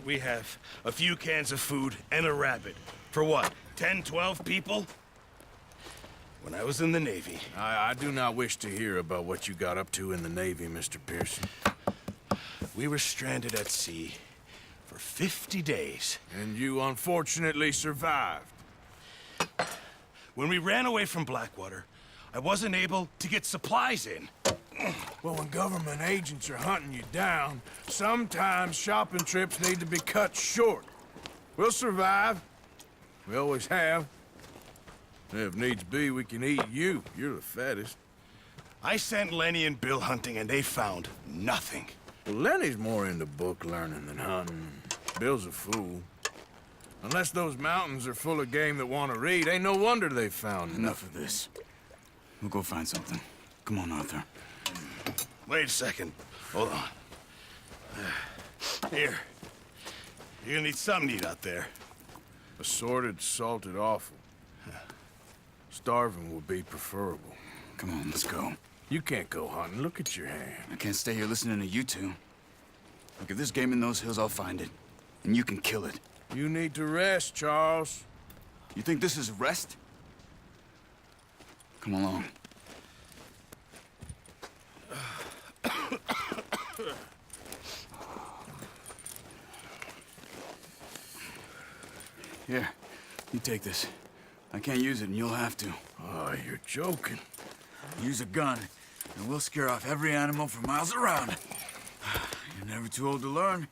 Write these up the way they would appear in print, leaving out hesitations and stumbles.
we have a few cans of food and a rabbit. For what, 10, 12 people? When I was in the Navy... I do not wish to hear about what you got up to in the Navy, Mr. Pearson. We were stranded at sea for 50 days. And you unfortunately survived. When we ran away from Blackwater, I wasn't able to get supplies in. Well, when government agents are hunting you down, sometimes shopping trips need to be cut short. We'll survive. We always have. If needs be, we can eat you. You're the fattest. I sent Lenny and Bill hunting, and they found nothing. Well, Lenny's more into book learning than hunting. Bill's a fool. Unless those mountains are full of game that want to read, ain't no wonder they found Enough of this. We'll go find something. Come on, Arthur. Wait a second. Hold on. Here. You're gonna need something to eat out there. Assorted, salted offal. Starving would be preferable. Come on, let's go. You can't go hunting. Look at your hand. I can't stay here listening to you two. Look, if there's game in those hills, I'll find it. And you can kill it. You need to rest, Charles. You think this is rest? Come along. Here, you take this. I can't use it, and you'll have to. Oh, you're joking. Use a gun, and we'll scare off every animal for miles around. You're never too old to learn,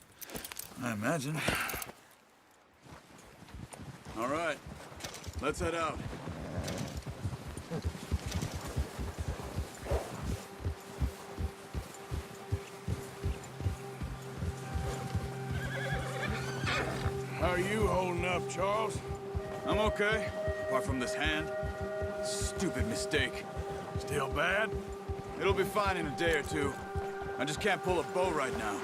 I imagine. All right, let's head out. How are you holding up, Charles? I'm okay, apart from this hand. Stupid mistake. Still bad? It'll be fine in a day or two. I just can't pull a bow right now.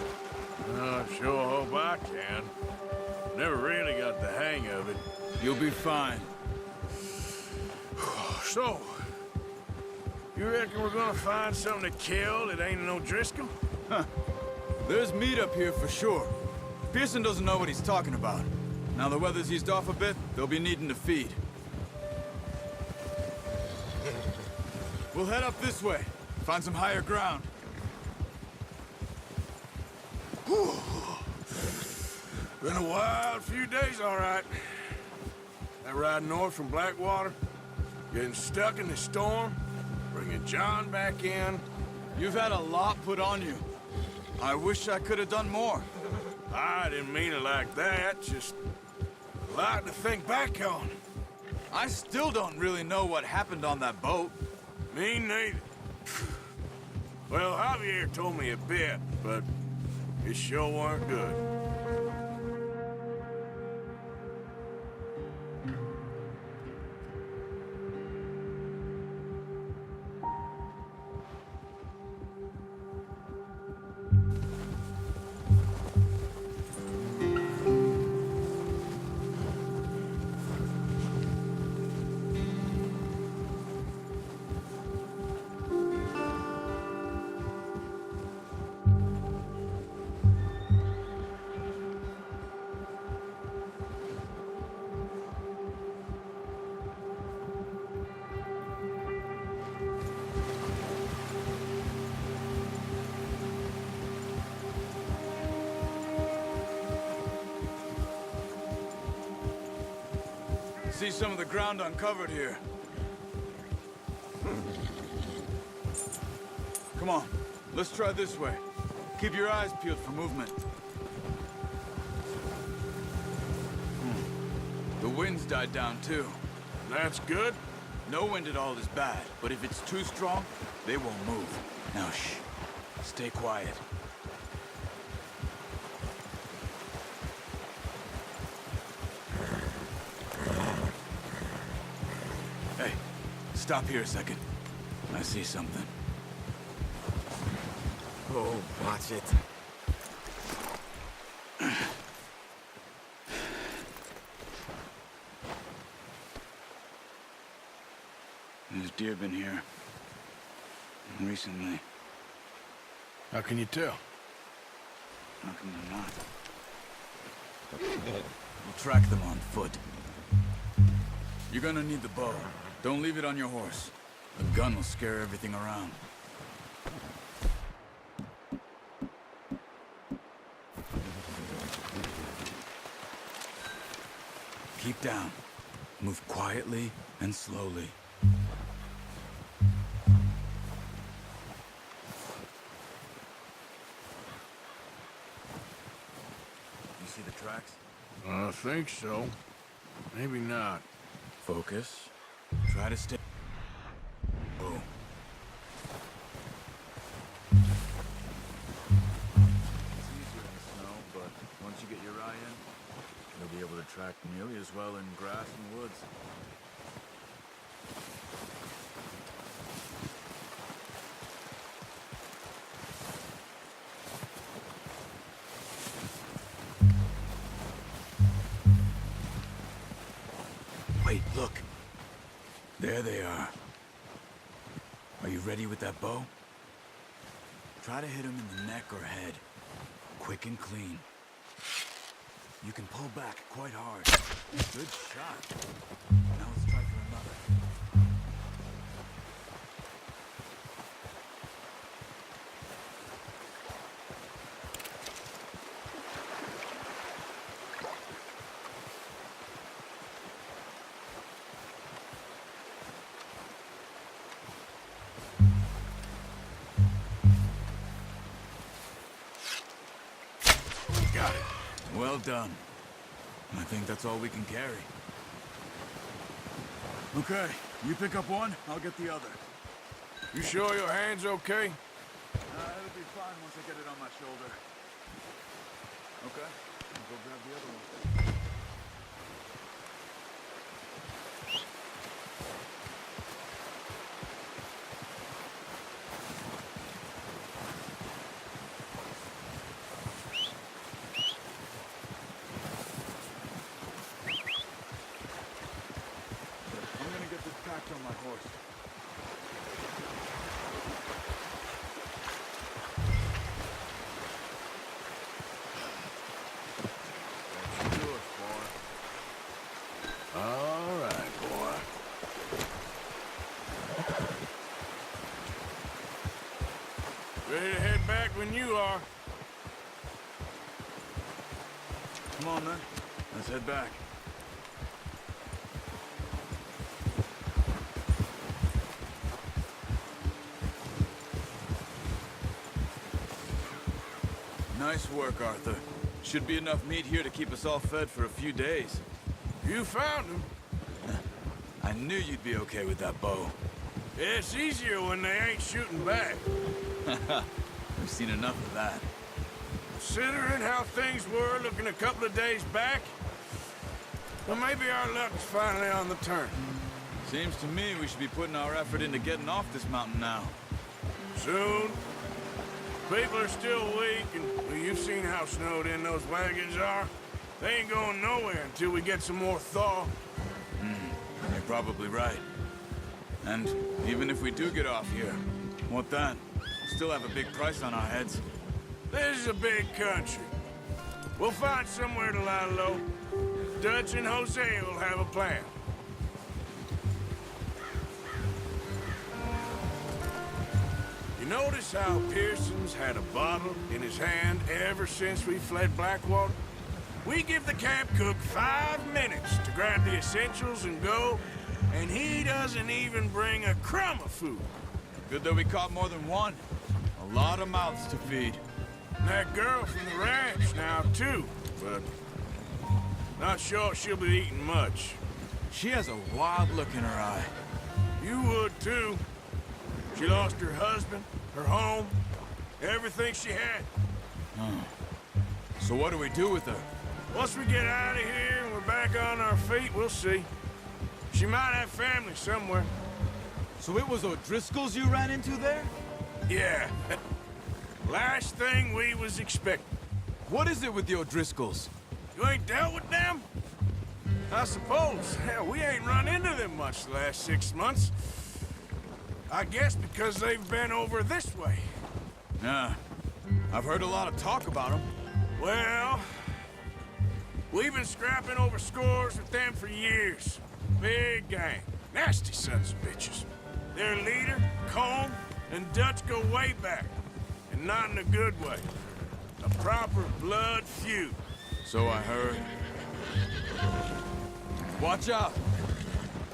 I sure hope I can. Never really got the hang of it. You'll be fine. So, you reckon we're gonna find something to kill that ain't no Driscoll? Huh. There's meat up here for sure. Pearson doesn't know what he's talking about. Now the weather's eased off a bit, they'll be needing to feed. We'll head up this way. Find some higher ground. Whew. Been a wild few days, all right. That ride north from Blackwater, getting stuck in the storm, bringing John back in. You've had a lot put on you. I wish I could have done more. I didn't mean it like that, just a lot to think back on. I still don't really know what happened on that boat. Me neither. Well, Javier told me a bit, but it sure weren't good. See some of the ground uncovered here. Come on, let's try this way. Keep your eyes peeled for movement. The wind's died down too. That's good. No wind at all is bad, but if it's too strong, they won't move. Now shh, stay quiet. Hey, stop here a second. I see something. Oh, watch it. There's deer been here. Recently. How can you tell? How can you not? We'll track them on foot. You're gonna need the bow. Don't leave it on your horse. The gun will scare everything around. Keep down. Move quietly and slowly. You see the tracks? I think so. Maybe not. Focus. Try to stay. Oh. It's easier in the snow, but once you get your eye in, you'll be able to track nearly as well in grass and woods. Wait, look. There they are. Are you ready with that bow? Try to hit him in the neck or head. Quick and clean. You can pull back quite hard. Good shot. Now let's try for another. Got it. Well done. I think that's all we can carry. Okay, you pick up one, I'll get the other. You sure your hand's okay? It'll be fine once I get it on my shoulder. Okay, I'll go grab the other one. I'm gonna get this packed on my horse. That should do it, boy. All right, boy. Ready to head back when you are. Come on, then. Let's head back. Nice work, Arthur. Should be enough meat here to keep us all fed for a few days. You found him. I knew you'd be okay with that bow. It's easier when they ain't shooting back. We've seen enough of that. Considering how things were looking a couple of days back, well, maybe our luck's finally on the turn. Seems to me we should be putting our effort into getting off this mountain now. Soon. People are still weak, and well, you've seen how snowed in those wagons are. They ain't going nowhere until we get some more thaw. You're probably right. And even if we do get off here, what then? We'll still have a big price on our heads. This is a big country. We'll find somewhere to lie low. Dutch and Jose will have a plan. You notice how Pearson's had a bottle in his hand ever since we fled Blackwater? We give the camp cook 5 minutes to grab the essentials and go, and he doesn't even bring a crumb of food. Good that we caught more than one. A lot of mouths to feed. And that girl from the ranch now, too, but not sure she'll be eating much. She has a wild look in her eye. You would, too. She lost her husband, her home, everything she had. So what do we do with her? Once we get out of here and we're back on our feet, we'll see. She might have family somewhere. So it was O'Driscoll's you ran into there? Yeah. Last thing we was expecting. What is it with the O'Driscolls? You ain't dealt with them? I suppose. Hell, we ain't run into them much the last 6 months. I guess because they've been over this way. Yeah. I've heard a lot of talk about them. Well, We've been scrapping over scores with them for years. Big gang. Nasty sons of bitches. Their leader, Combe, and Dutch go way back. And not in a good way. A proper blood feud. So I heard. Watch out!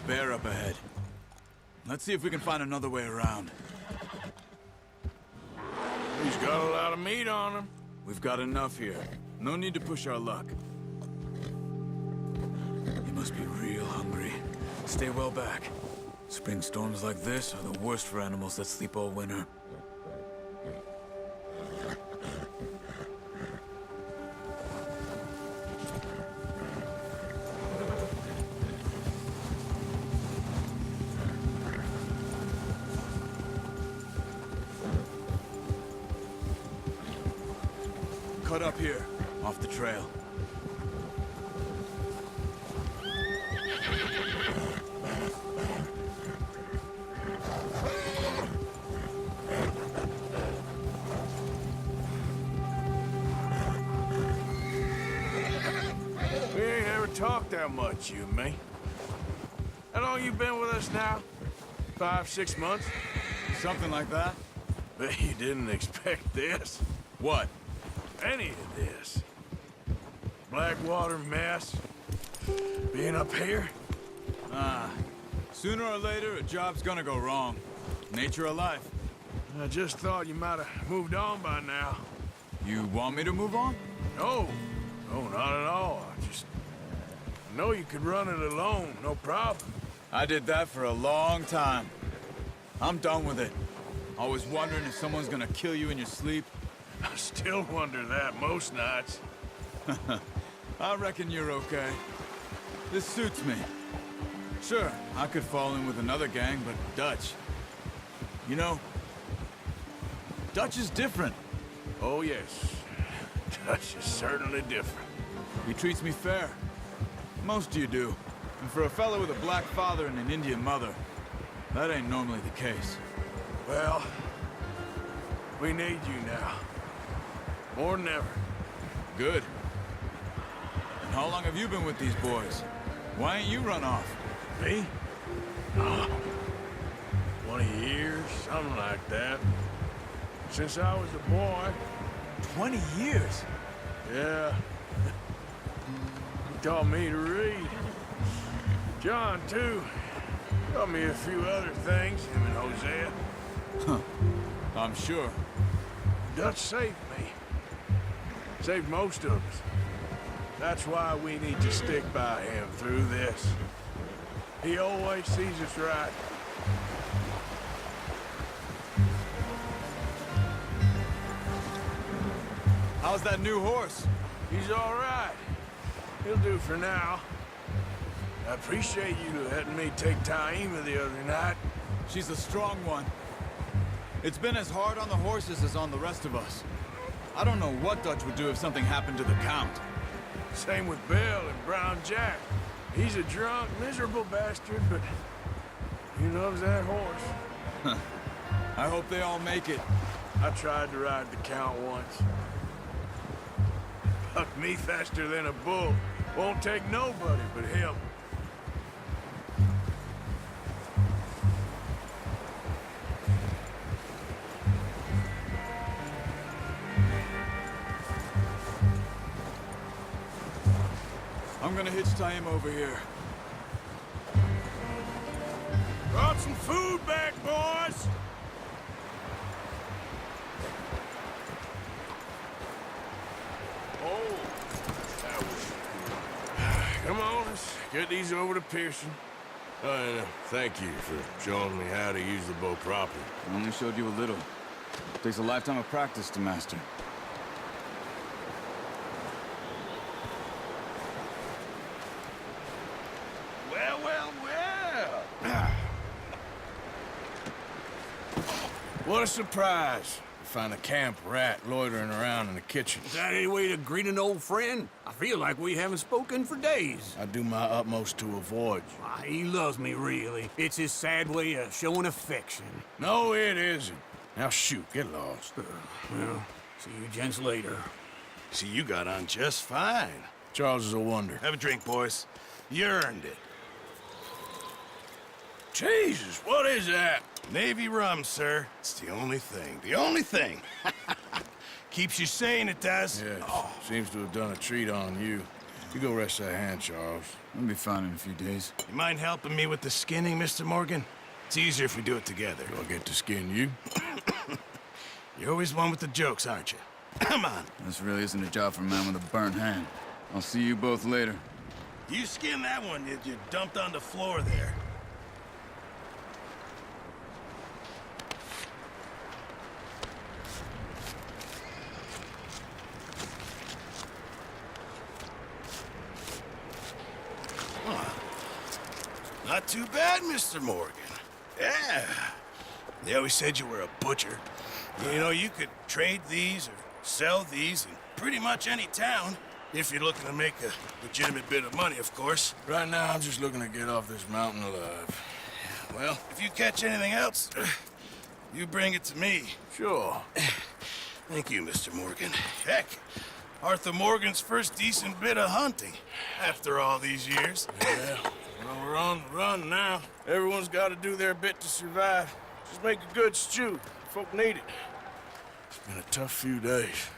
Bear up ahead. Let's see if we can find another way around. He's got a lot of meat on him. We've got enough here. No need to push our luck. He must be real hungry. Stay well back. Spring storms like this are the worst for animals that sleep all winter. Cut up here, off the trail. We ain't ever talked that much, you and me. How long you been with us now? 5, 6 months? Something like that? Bet you didn't expect this. What? Any of this. Blackwater mess. Being up here. Sooner or later, a job's gonna go wrong. Nature of life. I just thought you might have moved on by now. You want me to move on? No. No, not at all. I just know you could run it alone, no problem. I did that for a long time. I'm done with it. Always wondering if someone's gonna kill you in your sleep. I still wonder that most nights. I reckon you're okay. This suits me. Sure, I could fall in with another gang, but Dutch... You know, Dutch is different. Oh, yes. Dutch is certainly different. He treats me fair. Most of you do. And for a fellow with a black father and an Indian mother, that ain't normally the case. Well, we need you now. More than ever. Good. And how long have you been with these boys? Why ain't you run off? Me? Oh, 20 years, something like that. Since I was a boy. 20 years? Yeah. He taught me to read. John, too. Taught me a few other things, him and Hosea. Huh. I'm sure. Dutch saved me. Saved most of us. That's why we need to stick by him through this. He always sees us right. How's that new horse? He's all right. He'll do for now. I appreciate you letting me take Taima the other night. She's a strong one. It's been as hard on the horses as on the rest of us. I don't know what Dutch would do if something happened to the Count. Same with Bill and Brown Jack. He's a drunk, miserable bastard, but he loves that horse. I hope they all make it. I tried to ride the Count once. Bucked me faster than a bull. Won't take nobody but him. I'm gonna hitch Taima over here. Brought some food back, boys! Oh, that was... Come on, let's get these over to Pearson. And thank you for showing me how to use the bow properly. I only showed you a little. Takes a lifetime of practice to master. Well, well, well. What a surprise. Find a camp rat loitering around in the kitchen. Is that any way to greet an old friend? I feel like we haven't spoken for days. I do my utmost to avoid you. Ah, he loves me, really. It's his sad way of showing affection. No, it isn't. Now shoot, get lost. Well, see you gents later. See, you got on just fine. Charles is a wonder. Have a drink, boys. You earned it. Jesus, what is that? Navy rum, sir. It's the only thing. The only thing. Keeps you sane, it does. Yeah, seems to have done a treat on you. You go rest that hand, Charles. I'll be fine in a few days. You mind helping me with the skinning, Mr. Morgan? It's easier if we do it together. Do I get to skin you? You're always one with the jokes, aren't you? Come on. This really isn't a job for a man with a burnt hand. I'll see you both later. You skinned that one you dumped on the floor there. Not too bad, Mr. Morgan. Yeah. They always said you were a butcher. You know, you could trade these or sell these in pretty much any town, if you're looking to make a legitimate bit of money, of course. Right now, I'm just looking to get off this mountain alive. Well, if you catch anything else, you bring it to me. Sure. Thank you, Mr. Morgan. Heck, Arthur Morgan's first decent bit of hunting after all these years. Yeah. Well, we're on the run now. Everyone's got to do their bit to survive. Just make a good stew. Folk need it. It's been a tough few days.